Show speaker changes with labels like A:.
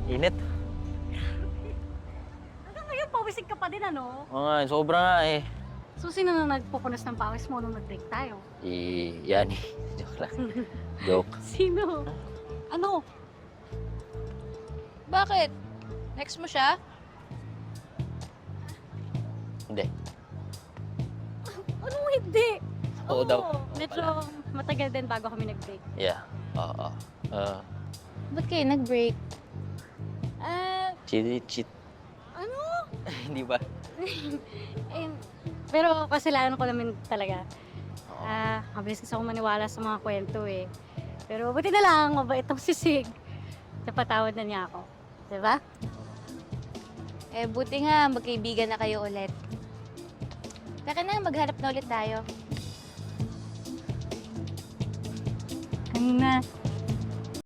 A: Init.
B: Hanggang ngayon, pawisig ka pa din, ano?
A: Oo nga, sobra nga eh.
B: So, sino na nagpupunas ng pawis mo nung nag-break tayo?
A: Yan eh. Joke lang. Joke.
B: Sino? Ano?
C: Bakit? Next mo siya?
A: Hindi.
B: Ano hindi?
A: Oo daw.
B: Medyo matagal din bago kami nag-break.
A: Yeah. Oo.
C: Ba't kayo nag-break?
A: Cheat.
B: Ano?
A: Hindi ba?
B: Eh, pero kasalanan ko naman talaga.
A: Oo.
B: Mabilis kasi ako maniwala sa mga kwento eh. Pero buti na lang, mabait tong sisig. Napatawad na niya ako. Diba?
C: Eh, buti nga, magkaibigan na kayo ulit. Tara na, maghanap na ulit tayo.
B: Ano na?